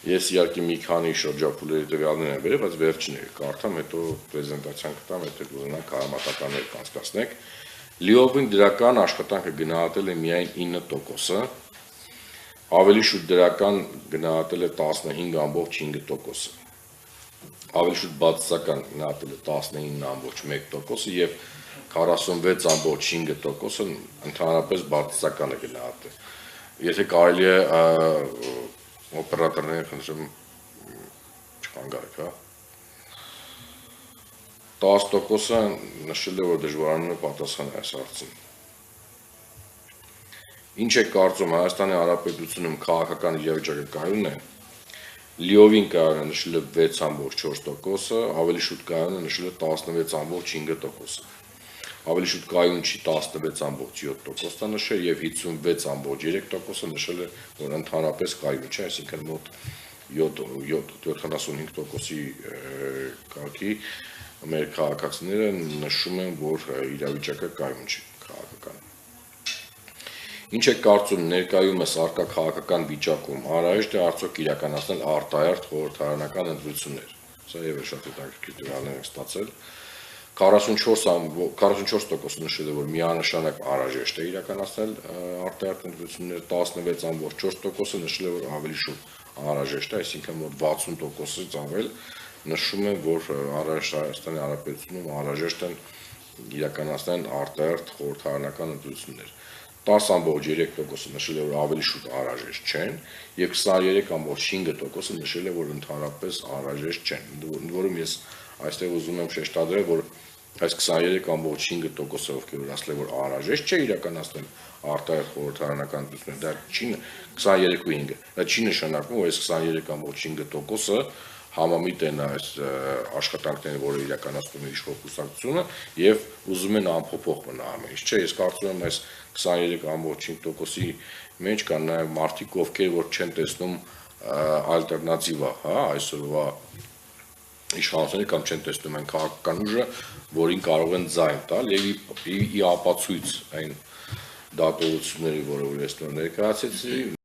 Ես իհարկե մի քանի շրջափուլերի տվյալներ եմ բերել, բայց վերջինները կարդամ, հետո պրեզենտացիան կտամ, եթե կուզենաք համատականներ կանցկացնեք։ Լիովին դրական աշխատանքը գնահատել է միայն 9%-ը, ավելի շուտ դրական գնահատել է 15.5%-ը, ավելի շուտ բացասական գնահատել է 19.1%-ը եւ 46.5%-ը ընդհանրապես բացասական է գնահատել։ Եթե կարելի է օպերատորները խնդրում չխանգարեք, հա։ 10%-ը նշել է, որ դժվարանում է պատասխանել այս հարցին։ Ինչ է կարծում Հայաստանի Հանրապետությունում քաղաքական իրավիճակը կայուն է։ Լիովին կայուն է նշել է 6.4%-ը, ավելի շուտ կայուն է նշել է 16.5%-ը։ Ավելի շուտ կայուն չի 16.7%-ը նշել եւ 56.3%-ը նշել է, որ ընդհանրապես կայուն չէ, այսինքն մոտ 75%-ի կարգի մեր քաղաքացիները նշում են, որ իրավիճակը կայուն չի քաղաքական։ Ինչ է կարծում ներկայումս առկա քաղաքական վիճակում անհրաժեշտ է արդյոք իրականացնել արտահերթ խորհրդարանական ընտրություններ։ Սա եւս շատ հետաքրքիր տվյալներ ենք ստացել։ 44% նշել է, որ միանշանակ անհրաժեշտ է իրականացնել արտահերթ ընտրություններ, 16.4%-ը նշել է, որ ավելի շուտ անհրաժեշտ է, այսինքն մոտ 60%-ից ավել նշում է, որ Հայաստանի Հանրապետությունում անհրաժեշտ են իրականացնել արտահերթ խորհրդարանական ընտրություններ։ 10.3%-ը նշել է, որ ավելի շուտ անհրաժեշտ չեն, եւ 23.5%-ը նշել է, որ ընդհանրապես անհրաժեշտ չեն։ Ընդ որում ես այստեղ ուզում եմ շեշտադրել, որ այս 23.5%-ը ովքեր որ ասել են, որ անհրաժեշտ չէ իրականացնել արտահերթ խորհրդարանական ընտրություններ, դա չի 23.5-ը, դա չի նշանակում, որ այս 23.5%-ը համամիտ են այս աշխատանքները, որը իրականացնում է իշխող կուսակցությունը եւ ուզում են անփոփոխ մնա ամեն ինչ, չէ, ես կարծում եմ այս 23.5%-ի մեջ կան նաեւ մարդիկ, ովքեր որ չեն տեսնում ալտերնատիվա, հա, այսօրվա իշխանությունները կամ չեն տեսնում այն քաղաքական ուժը, որին կարող են ձայն տալ եւ ի ապացույց այն դատողությունների, որը ես ներկայացրեցի,